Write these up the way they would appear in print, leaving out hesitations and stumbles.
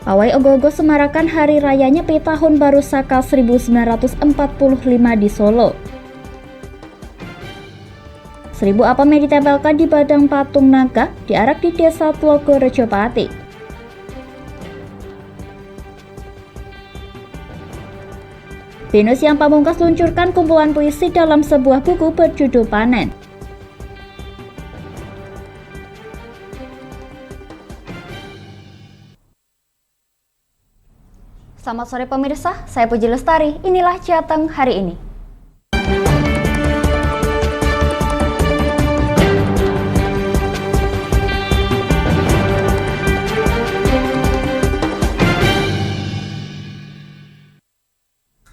Pawai Ogoh-Ogoh semarakan Hari Raya Nyepi Tahun Baru Saka 1945 di Solo. 1000 apam yang ditempelkan di badan patung naga diarak di Desa Tlogo Rejopati. Beno Siang Pamungkas luncurkan kumpulan puisi dalam sebuah buku berjudul Panen. Selamat sore pemirsa, saya Puji Lestari, inilah Jateng hari ini.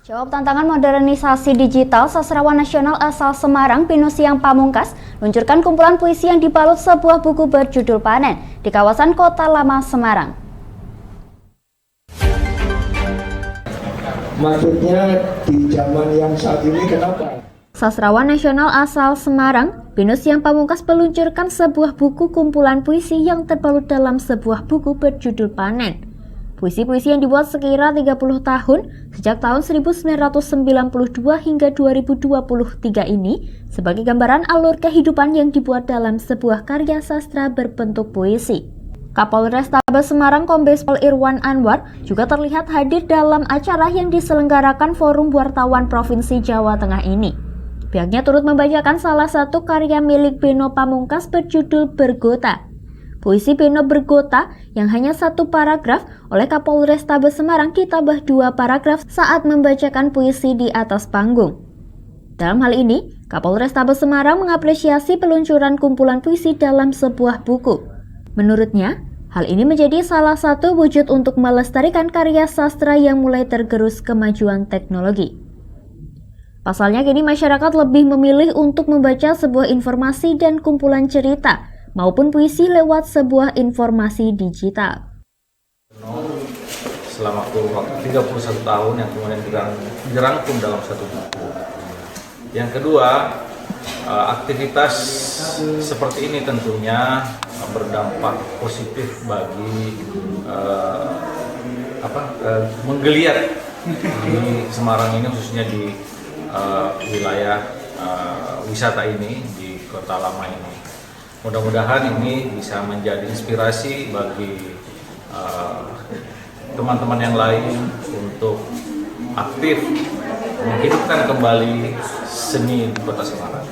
Jawab tantangan modernisasi digital, sastrawan nasional asal Semarang, Beno Siang Pamungkas, luncurkan kumpulan puisi yang dibalut sebuah buku berjudul Panen di kawasan Kota Lama, Semarang. Maksudnya di zaman yang saat ini kenapa? Sastrawan nasional asal Semarang, Beno Siang Pamungkas meluncurkan sebuah buku kumpulan puisi yang terbalut dalam sebuah buku berjudul Panen. Puisi-puisi yang dibuat sekira 30 tahun, sejak tahun 1992 hingga 2023 ini, sebagai gambaran alur kehidupan yang dibuat dalam sebuah karya sastra berbentuk puisi. Kapolres Tabes Semarang Kombes Pol Irwan Anwar juga terlihat hadir dalam acara yang diselenggarakan Forum Wartawan Provinsi Jawa Tengah ini. Pihaknya turut membacakan salah satu karya milik Beno Pamungkas berjudul Bergota. Puisi Beno Bergota yang hanya satu paragraf oleh Kapolres Tabes Semarang ditambah 2 paragraf saat membacakan puisi di atas panggung. Dalam hal ini, Kapolres Tabes Semarang mengapresiasi peluncuran kumpulan puisi dalam sebuah buku. Menurutnya, hal ini menjadi salah satu wujud untuk melestarikan karya sastra yang mulai tergerus kemajuan teknologi. Pasalnya kini masyarakat lebih memilih untuk membaca sebuah informasi dan kumpulan cerita maupun puisi lewat sebuah informasi digital. Selama kurun waktu 31 tahun yang kemudian dirangkum dalam satu buku. Yang kedua, aktivitas seperti ini tentunya berdampak positif bagi menggeliat di Semarang ini, khususnya di wilayah wisata ini di Kota Lama ini. Mudah-mudahan ini bisa menjadi inspirasi bagi teman-teman yang lain untuk aktif menghidupkan kembali seni di Kota Semarang.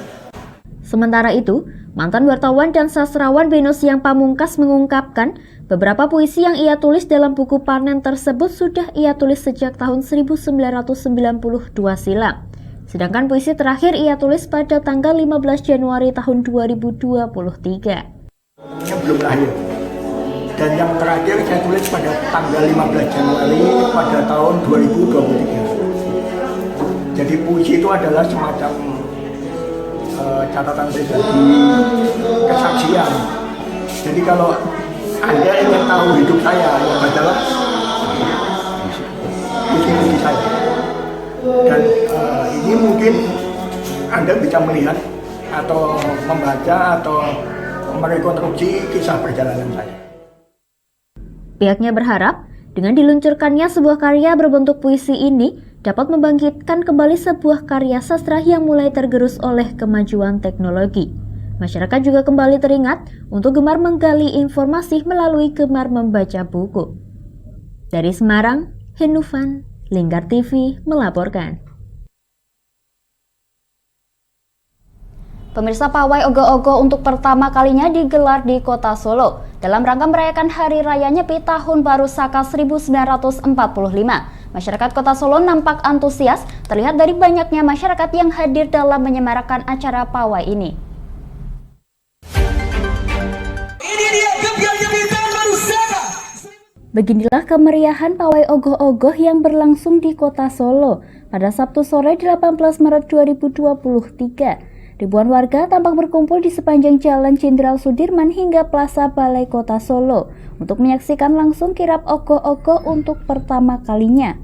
Sementara itu, mantan wartawan dan sastrawan Beno Siang Pamungkas mengungkapkan beberapa puisi yang ia tulis dalam buku Panen tersebut sudah ia tulis sejak tahun 1992 silam. Sedangkan puisi terakhir ia tulis pada tanggal 15 Januari tahun 2023. Belum lahir. Dan yang terakhir saya tulis pada tanggal 15 Januari pada tahun 2023. Jadi puisi itu adalah semacam catatan pribadi, kesaksian. Jadi kalau Anda ingin tahu hidup saya, ya bacalah puisi saya. Dan ini mungkin Anda bisa melihat atau membaca atau merekonstruksi kisah perjalanan saya. Pihaknya berharap dengan diluncurkannya sebuah karya berbentuk puisi ini dapat membangkitkan kembali sebuah karya sastra yang mulai tergerus oleh kemajuan teknologi. Masyarakat juga kembali teringat untuk gemar menggali informasi melalui gemar membaca buku. Dari Semarang, Henufan, Lingkar TV melaporkan. Pemirsa, pawai Ogoh-Ogoh untuk pertama kalinya digelar di Kota Solo dalam rangka merayakan Hari Raya Nyepi Tahun Baru Saka 1945. Masyarakat Kota Solo nampak antusias, terlihat dari banyaknya masyarakat yang hadir dalam menyemarakan acara pawai ini. Beginilah kemeriahan pawai Ogoh-Ogoh yang berlangsung di Kota Solo pada Sabtu sore 18 Maret 2023. Ribuan warga tampak berkumpul di sepanjang Jalan Jenderal Sudirman hingga Plaza Balai Kota Solo untuk menyaksikan langsung kirap Ogoh-Ogoh untuk pertama kalinya.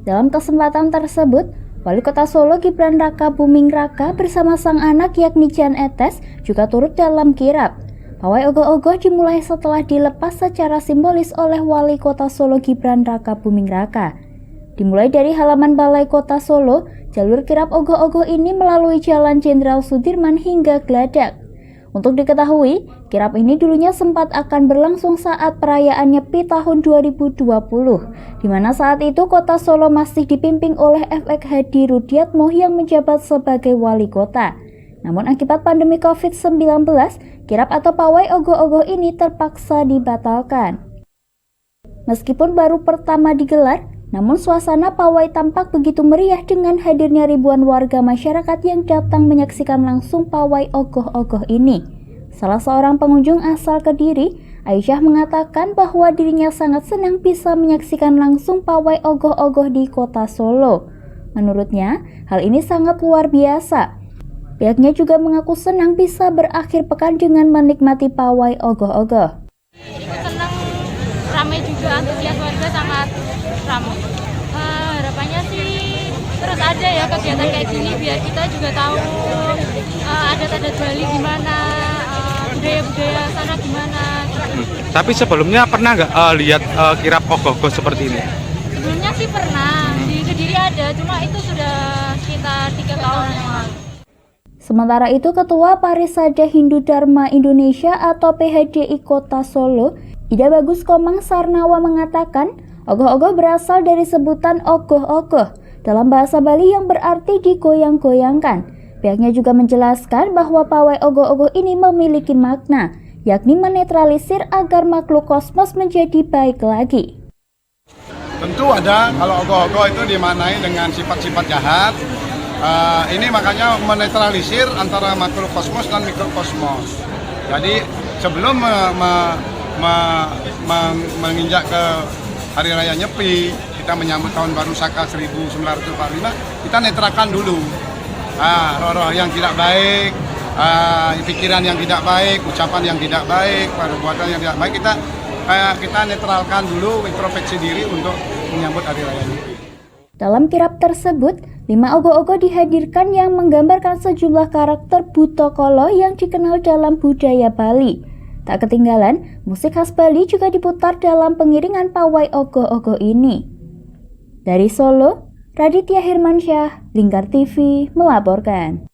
Dalam kesempatan tersebut, Wali Kota Solo Gibran Raka Buming Raka bersama sang anak yakni Jan Etes juga turut dalam kirap. Pawai ogoh-ogoh dimulai setelah dilepas secara simbolis oleh Wali Kota Solo Gibran Raka Buming Raka. Dimulai dari halaman Balai Kota Solo, jalur kirap ogoh-ogoh ini melalui Jalan Jenderal Sudirman hingga Gladak. Untuk diketahui, kirap ini dulunya sempat akan berlangsung saat perayaan Nyepi tahun 2020, di mana saat itu Kota Solo masih dipimpin oleh FX Hadi Rudiatmo yang menjabat sebagai wali kota. Namun akibat pandemi COVID-19, kirap atau pawai ogoh-ogoh ini terpaksa dibatalkan. Meskipun baru pertama digelar, namun suasana pawai tampak begitu meriah dengan hadirnya ribuan warga masyarakat yang datang menyaksikan langsung pawai ogoh-ogoh ini. Salah seorang pengunjung asal Kediri, Aisyah mengatakan bahwa dirinya sangat senang bisa menyaksikan langsung pawai ogoh-ogoh di Kota Solo. Menurutnya, hal ini sangat luar biasa. Pihaknya juga mengaku senang bisa berakhir pekan dengan menikmati pawai ogoh-ogoh. Senang, ramai juga, antusias warga sangat ramai. Harapannya sih terus ada ya kegiatan kayak gini biar kita juga tahu adat-adat Bali gimana, budaya-budaya sana gimana. Tapi sebelumnya pernah nggak lihat kirap ogoh-ogoh seperti ini? Sebelumnya sih pernah, di Kediri ada, cuma itu sudah sekitar 3 tahun yang lalu. Sementara itu, Ketua Parisada Hindu Dharma Indonesia atau PHDI Kota Solo, Ida Bagus Komang Sarnawa mengatakan, ogoh-ogoh berasal dari sebutan ogoh-ogoh dalam bahasa Bali yang berarti digoyang-goyangkan. Pihaknya juga menjelaskan bahwa pawai ogoh-ogoh ini memiliki makna, yakni menetralisir agar makhluk kosmos menjadi baik lagi. Tentu ada, kalau ogoh-ogoh itu dimaknai dengan sifat-sifat jahat. Ini makanya menetralisir antara makhluk kosmos dan mikrokosmos. Jadi sebelum menginjak ke Hari Raya Nyepi, kita menyambut tahun baru Saka 1945, kita netralkan dulu roh-roh yang tidak baik, pikiran yang tidak baik, ucapan yang tidak baik, perbuatan yang tidak baik, kita netralkan dulu, introspeksi diri untuk menyambut Hari Raya Nyepi. Dalam kirap tersebut, 5 ogoh-ogoh dihadirkan yang menggambarkan sejumlah karakter Butokolo yang dikenal dalam budaya Bali. Tak ketinggalan, musik khas Bali juga diputar dalam pengiringan pawai ogoh-ogoh ini. Dari Solo, Raditya Hirmansyah, Lingkar TV melaporkan.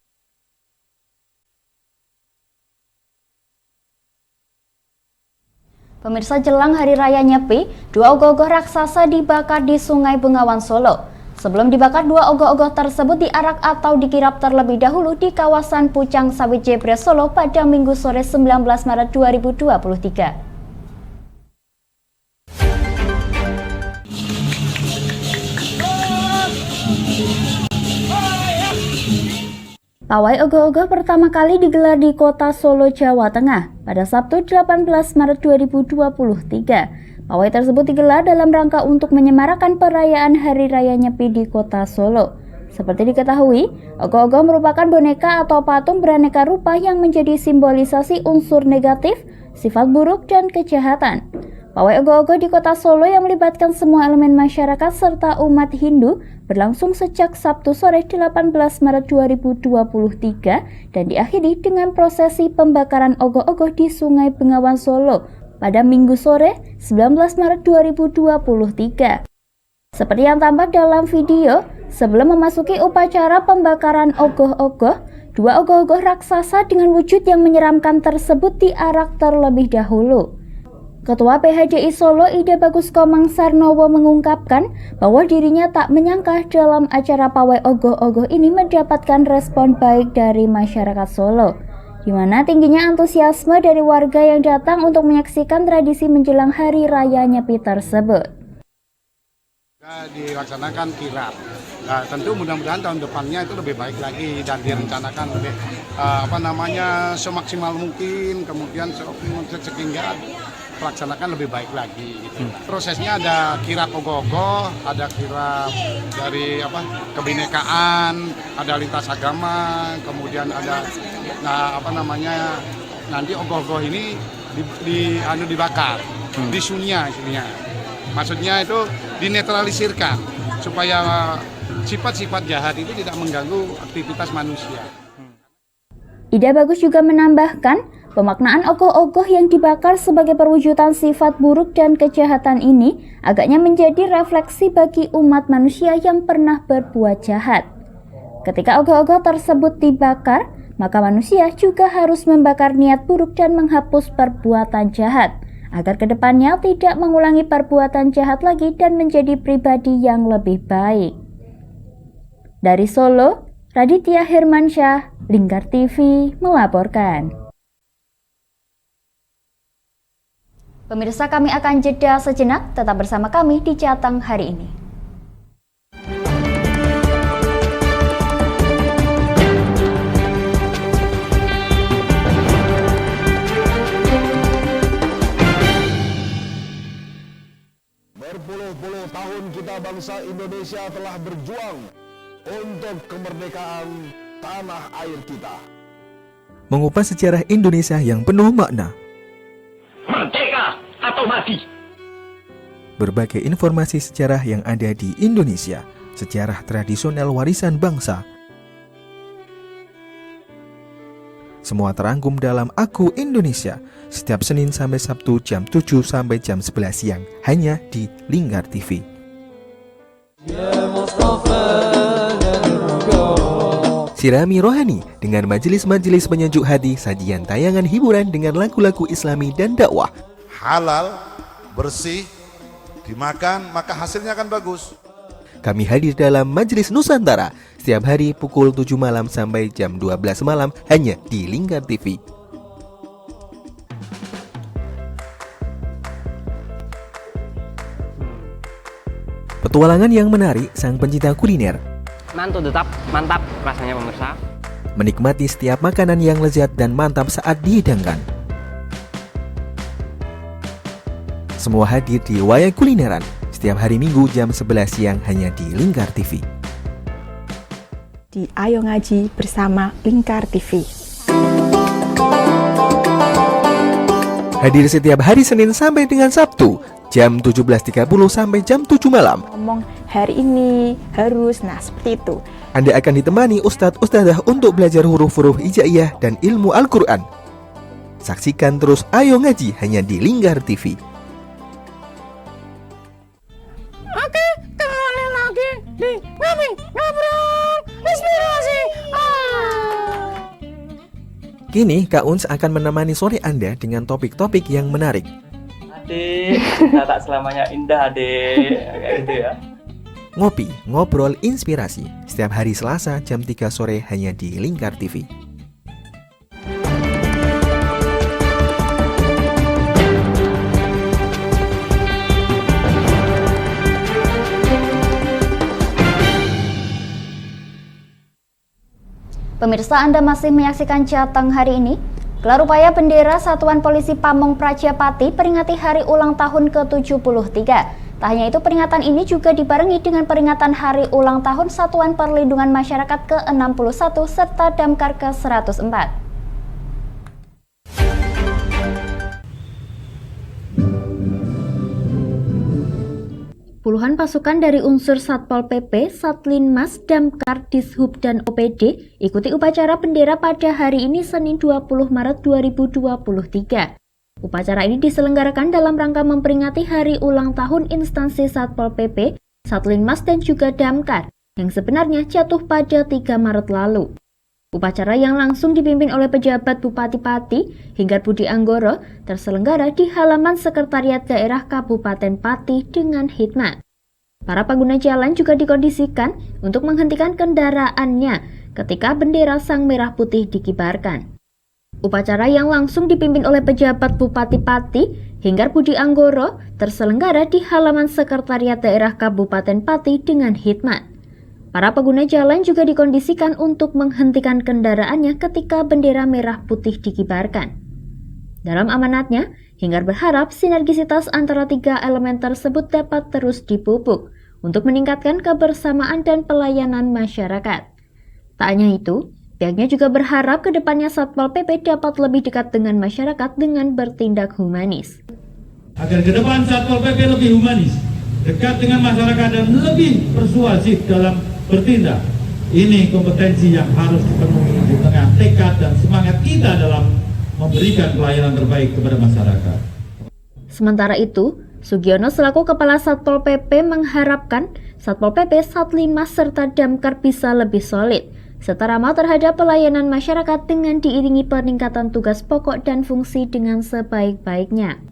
Pemirsa, jelang Hari Raya Nyepi, 2 ogoh-ogoh raksasa dibakar di Sungai Bengawan Solo. Sebelum dibakar, 2 ogoh-ogoh tersebut diarak atau dikirap terlebih dahulu di kawasan Pucang Sawit Jebres Solo pada Minggu sore 19 Maret 2023. Pawai ogoh-ogoh pertama kali digelar di Kota Solo, Jawa Tengah pada Sabtu 18 Maret 2023. Pawai tersebut digelar dalam rangka untuk menyemarakan perayaan Hari Raya Nyepi di Kota Solo. Seperti diketahui, ogoh-ogoh merupakan boneka atau patung beraneka rupa yang menjadi simbolisasi unsur negatif, sifat buruk, dan kejahatan. Pawai ogoh-ogoh di Kota Solo yang melibatkan semua elemen masyarakat serta umat Hindu berlangsung sejak Sabtu sore 18 Maret 2023 dan diakhiri dengan prosesi pembakaran ogoh-ogoh di Sungai Bengawan Solo pada Minggu sore 19 Maret 2023. Seperti yang tampak dalam video, sebelum memasuki upacara pembakaran ogoh-ogoh, 2 ogoh-ogoh raksasa dengan wujud yang menyeramkan tersebut diarak terlebih dahulu. Ketua PHDI Solo Ida Bagus Komang Sarnowo mengungkapkan bahwa dirinya tak menyangka dalam acara pawai ogoh-ogoh ini mendapatkan respon baik dari masyarakat Solo, di mana tingginya antusiasme dari warga yang datang untuk menyaksikan tradisi menjelang Hari Raya Nyepi tersebut. Dilaksanakan kirap. Nah, tentu mudah-mudahan tahun depannya itu lebih baik lagi dan direncanakan lebih semaksimal mungkin, kemudian sehingga pelaksanakan lebih baik lagi. Gitu. Prosesnya ada kirap ogoh-ogoh, ada kirap dari kebinekaan, ada lintas agama, kemudian ada nanti ogoh-ogoh ini dibakar, disunya istilahnya. Maksudnya itu dinetralisirkan supaya sifat-sifat jahat itu tidak mengganggu aktivitas manusia. Ida Bagus juga menambahkan Pemaknaan ogoh-ogoh yang dibakar sebagai perwujudan sifat buruk dan kejahatan ini agaknya menjadi refleksi bagi umat manusia yang pernah berbuat jahat. Ketika ogoh-ogoh tersebut dibakar, maka manusia juga harus membakar niat buruk dan menghapus perbuatan jahat, agar kedepannya tidak mengulangi perbuatan jahat lagi dan menjadi pribadi yang lebih baik. Dari Solo, Raditya Hermansyah, Lingkar TV melaporkan. Pemirsa, kami akan jeda sejenak, tetap bersama kami di Jateng hari ini. Berpuluh-puluh tahun kita bangsa Indonesia telah berjuang untuk kemerdekaan tanah air kita. Mengupas sejarah Indonesia yang penuh makna. Merdeka atau mati. Berbagai informasi sejarah yang ada di Indonesia, sejarah tradisional warisan bangsa. Semua terangkum dalam Aku Indonesia, setiap Senin sampai Sabtu jam 7 sampai jam 11 siang, hanya di Lingkar TV. Sirami rohani dengan majelis-majelis penyejuk hati, sajian tayangan hiburan dengan lagu-lagu Islami dan dakwah. Halal, bersih, dimakan maka hasilnya akan bagus. Kami hadir dalam Majelis Nusantara setiap hari pukul 7 malam sampai jam 12 malam hanya di Lingkar TV. Petualangan yang menarik sang pencinta kuliner. Tetap mantap rasanya pemirsa. Menikmati setiap makanan yang lezat dan mantap saat dihidangkan. Semua hadir di Wayang Kulineran setiap hari Minggu jam 11 siang hanya di Lingkar TV. Di Ayo Ngaji bersama Lingkar TV. Hadir setiap hari Senin sampai dengan Sabtu jam 17.30 sampai jam 7 malam. Ngomong hari ini harus, nah seperti itu. Anda akan ditemani ustadz-ustadzah untuk belajar huruf-huruf hijaiyah dan ilmu Al-Quran. Saksikan terus Ayo Ngaji hanya di Lingkar TV. Oke, kembali lagi di Ngobrol Inspirasi. Kini Kak Uns akan menemani sore Anda dengan topik-topik yang menarik. Adik, tak selamanya indah adik, kayak gitu ya. Ngopi, ngobrol inspirasi setiap hari Selasa jam 3 sore hanya di Lingkar TV. Pemirsa, Anda masih menyaksikan Jateng hari ini. Gelar upaya bendera Satuan Polisi Pamong Prajapati peringati hari ulang tahun ke-73. Tak hanya itu, peringatan ini juga dibarengi dengan peringatan hari ulang tahun Satuan Perlindungan Masyarakat ke-61 serta Damkar ke-104. Puluhan pasukan dari unsur Satpol PP, Satlinmas, Damkar, Dishub, dan OPD ikuti upacara bendera pada hari ini Senin 20 Maret 2023. Upacara ini diselenggarakan dalam rangka memperingati hari ulang tahun instansi Satpol PP, Satlinmas, dan juga Damkar yang sebenarnya jatuh pada 3 Maret lalu. Upacara yang langsung dipimpin oleh pejabat Bupati Pati hingga Budi Anggoro terselenggara di halaman Sekretariat Daerah Kabupaten Pati dengan hikmat. Para pengguna jalan juga dikondisikan untuk menghentikan kendaraannya ketika bendera Sang Merah Putih dikibarkan. Upacara yang langsung dipimpin oleh pejabat Bupati Pati hingga Budi Anggoro terselenggara di halaman Sekretariat Daerah Kabupaten Pati dengan hikmat. Para pengguna jalan juga dikondisikan untuk menghentikan kendaraannya ketika bendera merah putih dikibarkan. Dalam amanatnya, Hinggar berharap sinergisitas antara tiga elemen tersebut dapat terus dipupuk untuk meningkatkan kebersamaan dan pelayanan masyarakat. Tak hanya itu, pihaknya juga berharap ke depannya Satpol PP dapat lebih dekat dengan masyarakat dengan bertindak humanis. Agar ke depan Satpol PP lebih humanis, dekat dengan masyarakat dan lebih persuasif dalam bertindak. Ini kompetensi yang harus dipenuhi di tengah tekad dan semangat kita dalam memberikan pelayanan terbaik kepada masyarakat. Sementara itu, Sugiono selaku Kepala Satpol PP mengharapkan Satpol PP, Satlinmas, serta Damkar bisa lebih solid serta ramah terhadap pelayanan masyarakat dengan diiringi peningkatan tugas pokok dan fungsi dengan sebaik-baiknya.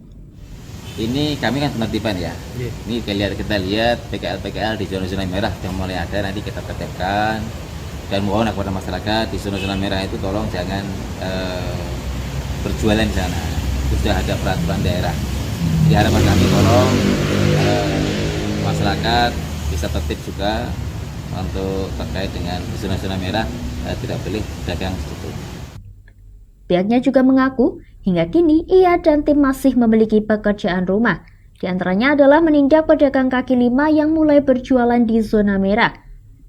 Ini kami kan penertiban ya. Ini kita lihat PKL di zona-zona merah yang mulai ada, nanti kita tertibkan dan mohon kepada masyarakat di zona-zona merah itu tolong jangan berjualan di sana. Itu sudah ada peraturan daerah. Di harapan kami tolong masyarakat bisa tertib juga untuk terkait dengan zona-zona merah, tidak boleh dagang situ. Pihaknya juga mengaku hingga kini ia dan tim masih memiliki pekerjaan rumah. Di antaranya adalah menindak pedagang kaki lima yang mulai berjualan di zona merah.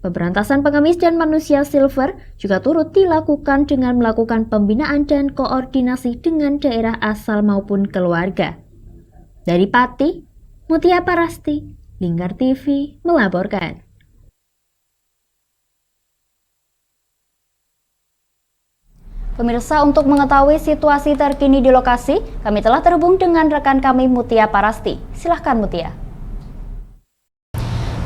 Pemberantasan pengemis dan manusia silver juga turut dilakukan dengan melakukan pembinaan dan koordinasi dengan daerah asal maupun keluarga. Dari Pati, Mutia Parasti, Lingkar TV melaporkan. Pemirsa, untuk mengetahui situasi terkini di lokasi, kami telah terhubung dengan rekan kami Mutia Parasti. Silahkan Mutia.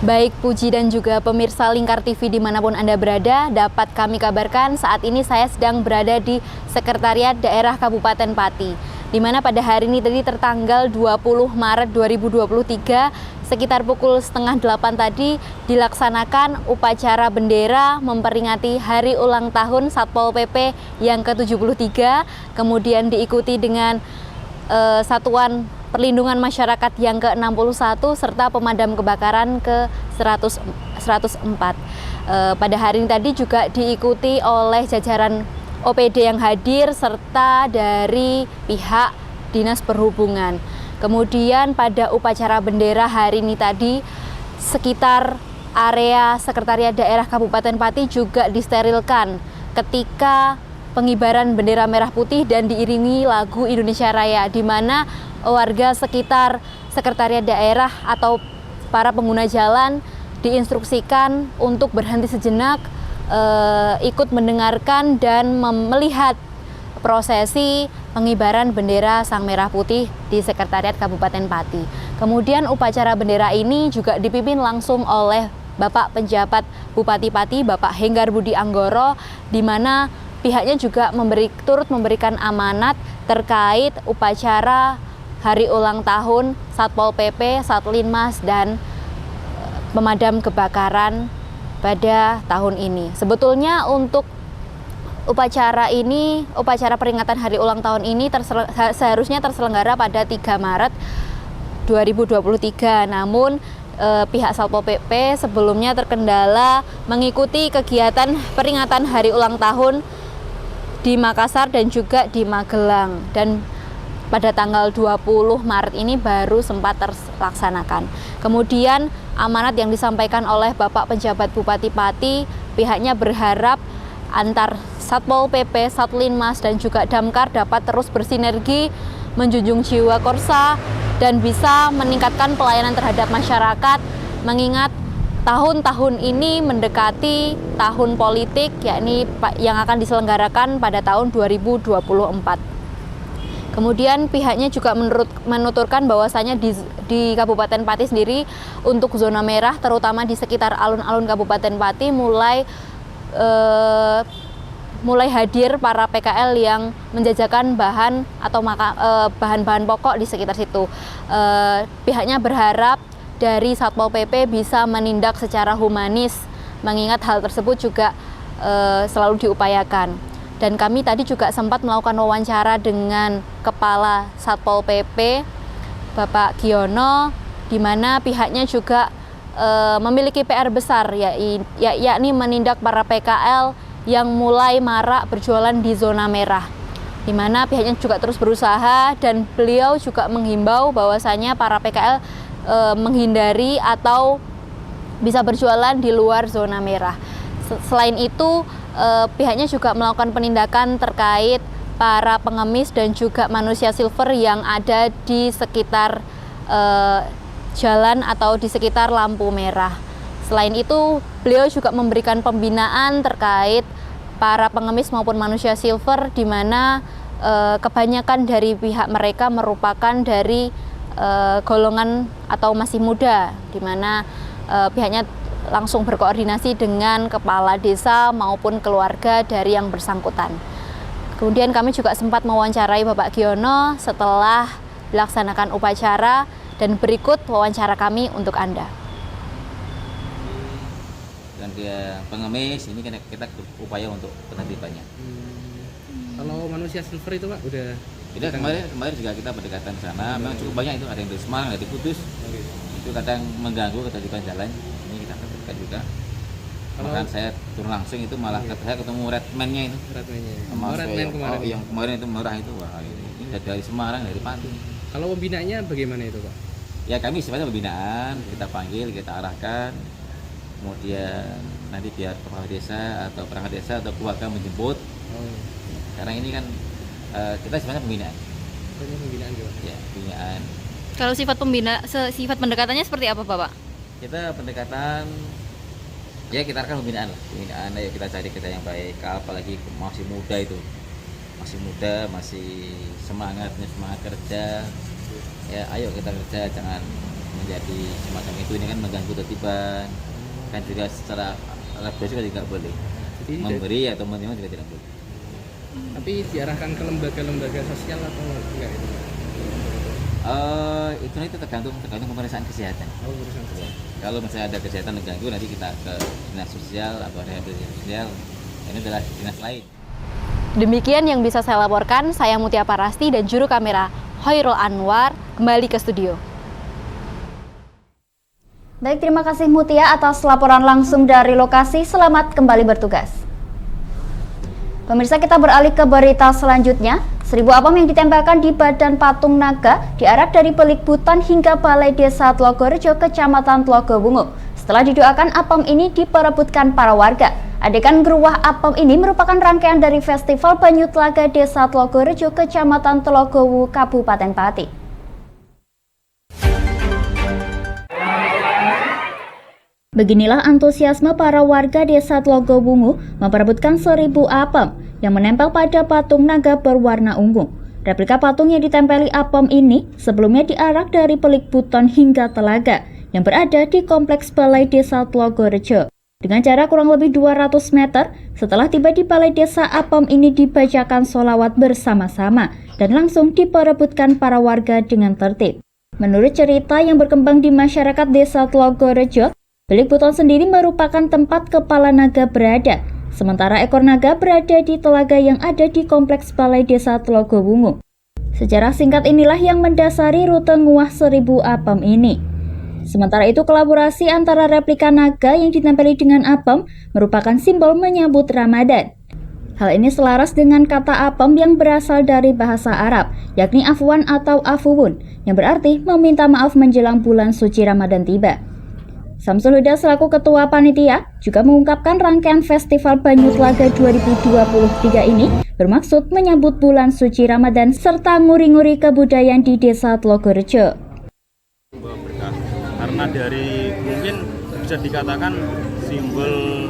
Baik Puji dan juga pemirsa Lingkar TV dimanapun Anda berada, dapat kami kabarkan saat ini saya sedang berada di Sekretariat Daerah Kabupaten Pati, di mana pada hari ini tadi tertanggal 20 Maret 2023 sekitar pukul 7:30 tadi dilaksanakan upacara bendera memperingati Hari Ulang Tahun Satpol PP yang ke-73, kemudian diikuti dengan Satuan Perlindungan Masyarakat yang ke-61 serta pemadam kebakaran ke-104. Pada hari ini tadi juga diikuti oleh jajaran OPD yang hadir serta dari pihak Dinas Perhubungan. Kemudian pada upacara bendera hari ini tadi sekitar area Sekretariat Daerah Kabupaten Pati juga disterilkan ketika pengibaran bendera merah putih dan diiringi lagu Indonesia Raya, di mana warga sekitar Sekretariat Daerah atau para pengguna jalan diinstruksikan untuk berhenti sejenak, ikut mendengarkan dan melihat prosesi pengibaran bendera Sang Merah Putih di Sekretariat Kabupaten Pati. Kemudian upacara bendera ini juga dipimpin langsung oleh Bapak Penjabat Bupati Pati, Bapak Henggar Budi Anggoro, di mana pihaknya juga turut memberikan amanat terkait upacara Hari Ulang Tahun Satpol PP, Satlinmas, dan pemadam kebakaran pada tahun ini. Sebetulnya untuk upacara peringatan Hari Ulang Tahun ini seharusnya terselenggara pada 3 Maret 2023. Namun pihak Satpol PP sebelumnya terkendala mengikuti kegiatan peringatan Hari Ulang Tahun di Makassar dan juga di Magelang. Dan pada tanggal 20 Maret ini baru sempat terlaksanakan. Kemudian amanat yang disampaikan oleh Bapak Penjabat Bupati Pati, pihaknya berharap antar Satpol PP, Satlinmas, dan juga Damkar dapat terus bersinergi, menjunjung jiwa korsa, dan bisa meningkatkan pelayanan terhadap masyarakat, mengingat tahun-tahun ini mendekati tahun politik, yakni yang akan diselenggarakan pada tahun 2024. Kemudian pihaknya juga menuturkan bahwasanya di Kabupaten Pati sendiri untuk zona merah, terutama di sekitar alun-alun Kabupaten Pati mulai hadir para PKL yang menjajakan bahan atau bahan-bahan pokok di sekitar situ. Pihaknya berharap dari Satpol PP bisa menindak secara humanis, mengingat hal tersebut juga selalu diupayakan. Dan kami tadi juga sempat melakukan wawancara dengan Kepala Satpol PP, Bapak Giono, di mana pihaknya juga memiliki PR besar, yakni menindak para PKL yang mulai marak berjualan di zona merah, di mana pihaknya juga terus berusaha, dan beliau juga menghimbau bahwasanya para PKL menghindari atau bisa berjualan di luar zona merah. Selain itu, pihaknya juga melakukan penindakan terkait para pengemis dan juga manusia silver yang ada di sekitar jalan atau di sekitar lampu merah. Selain itu, beliau juga memberikan pembinaan terkait para pengemis maupun manusia silver, di mana kebanyakan dari pihak mereka merupakan dari golongan atau masih muda, di mana pihaknya langsung berkoordinasi dengan kepala desa maupun keluarga dari yang bersangkutan. Kemudian kami juga sempat mewawancarai Bapak Giono setelah dilaksanakan upacara, dan berikut wawancara kami untuk Anda. Dan dia pengemis, ini kita berupaya untuk penertibannya. Kalau manusia silver itu Pak udah kemarin juga kita berdekatan sana, memang cukup banyak itu, ada yang dari Semarang, dari Kudus. Itu kadang mengganggu ketertiban jalan. Ini kita tertibkan juga. Bahkan saya turun langsung itu malah saya ketemu redman-nya itu. Redman kemarin. Yang kemarin itu merah itu, wah ini dari Semarang, dari Pati. Kalau pembinaannya bagaimana itu Pak? Ya kami sifatnya pembinaan, kita panggil, kita arahkan, kemudian nanti biar kepala desa atau perangkat desa atau keluarga menjemput. Karena ini kan kita sifatnya pembinaan. Pembinaan juga. Ya, pembinaan. Kalau sifat pendekatannya seperti apa Bapak? Kita pendekatan, ya kita akan pembinaan lah. Pembinaan, ya kita cari kita yang baik, apalagi masih muda itu. Masih muda, masih semangat kerja. Ya ayo kita kerja, jangan menjadi semacam itu, ini kan mengganggu tertiban. Kan juga secara regulasi juga tidak boleh. Jadi, memberi atau menerima juga tidak boleh. Tapi diarahkan ke lembaga-lembaga sosial atau enggak itu? Itu tergantung pemeriksaan kesehatan. Kalau misalnya ada kesehatan terganggu, nanti kita ke dinas sosial atau rehabilitasi sosial. Ini adalah dinas lain. Demikian yang bisa saya laporkan. Saya Mutia Parasti dan juru kamera Hoirul Anwar kembali ke studio. Baik, terima kasih Mutia atas laporan langsung dari lokasi. Selamat kembali bertugas. Pemirsa, kita beralih ke berita selanjutnya. 1000 apam yang ditempelkan di badan patung naga diarak dari Pelikbutan hingga Balai Desa Tlogorejo, Kecamatan Tlogobungu. Setelah didoakan, apam ini diperebutkan para warga. Adegan geruah apam ini merupakan rangkaian dari Festival Banyu Tlaga Desa Tlogorejo, Kecamatan Tlogowu, Kabupaten Pati. Beginilah antusiasme para warga Desa Tlogobungu memperebutkan 1000 apam yang menempel pada patung naga berwarna ungu. Replika patung yang ditempeli apam ini sebelumnya diarak dari Pelikbutan hingga Telaga yang berada di Kompleks Balai Desa Tlogorejo. Dengan jarak kurang lebih 200 meter, setelah tiba di Balai Desa, apam ini dibacakan sholawat bersama-sama dan langsung diperebutkan para warga dengan tertib. Menurut cerita yang berkembang di masyarakat Desa Tlogorejo, Pelikbutan sendiri merupakan tempat kepala naga berada, sementara ekor naga berada di telaga yang ada di Kompleks Balai Desa Tlogobungu. Sejarah singkat inilah yang mendasari rute nguah 1000 apam ini. Sementara itu, kolaborasi antara replika naga yang ditempeli dengan apam merupakan simbol menyambut Ramadan. Hal ini selaras dengan kata apam yang berasal dari bahasa Arab, yakni afwan atau afuwun, yang berarti meminta maaf menjelang bulan suci Ramadan tiba. Samsul Huda selaku Ketua Panitia juga mengungkapkan rangkaian Festival Banyu Tlaga 2023 ini bermaksud menyambut bulan suci Ramadan serta nguri-nguri kebudayaan di Desa Tlogorejo. Karena dari mungkin bisa dikatakan simbol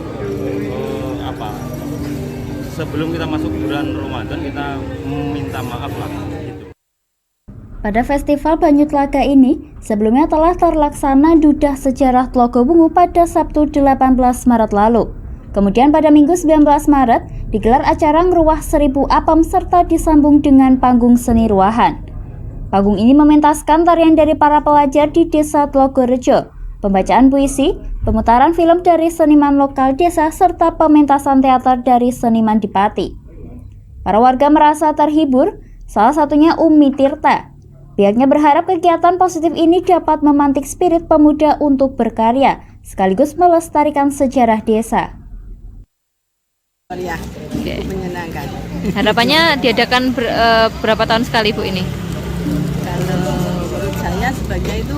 sebelum kita masuk bulan Ramadan kita minta maaf lah. Pada Festival Banyu Tlaga ini, sebelumnya telah terlaksana dudah sejarah Tlogobungu pada Sabtu 18 Maret lalu. Kemudian pada Minggu 19 Maret, digelar acara ngeruah 1000 apam serta disambung dengan panggung seni ruahan. Panggung ini mementaskan tarian dari para pelajar di Desa Tlogorejo, pembacaan puisi, pemutaran film dari seniman lokal desa, serta pementasan teater dari seniman di Pati. Para warga merasa terhibur, salah satunya Umi Tirta. Pihaknya berharap kegiatan positif ini dapat memantik spirit pemuda untuk berkarya, sekaligus melestarikan sejarah desa. Ya, menyenangkan. Harapannya diadakan berapa tahun sekali Bu ini? Kalau menurut saya sebaiknya itu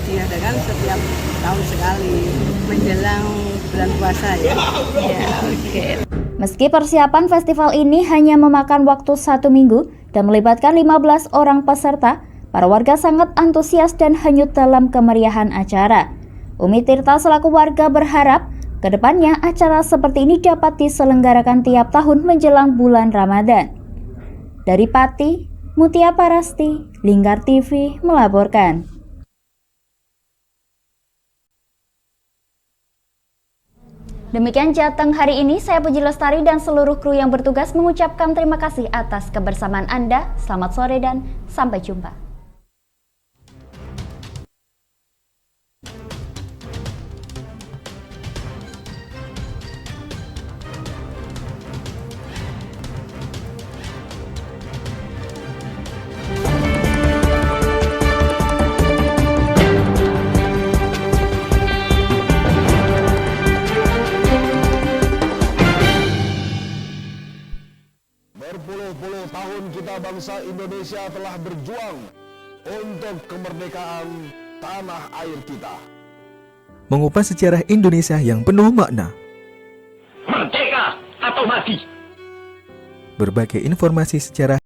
diadakan setiap tahun sekali menjelang bulan puasa ya. Oke. Meski persiapan festival ini hanya memakan waktu 1 minggu dan melibatkan 15 orang peserta, para warga sangat antusias dan hanyut dalam kemeriahan acara. Umi Tirta selaku warga berharap kedepannya acara seperti ini dapat diselenggarakan tiap tahun menjelang bulan Ramadan. Dari Pati, Mutia Parasti, Lingkar TV melaporkan. Demikian Jateng hari ini, saya Puji Lestari dan seluruh kru yang bertugas mengucapkan terima kasih atas kebersamaan Anda. Selamat sore dan sampai jumpa. Berpuluh-puluh tahun kita bangsa Indonesia telah berjuang untuk kemerdekaan tanah air kita. Mengupas sejarah Indonesia yang penuh makna. Merdeka atau mati. Berbagai informasi sejarah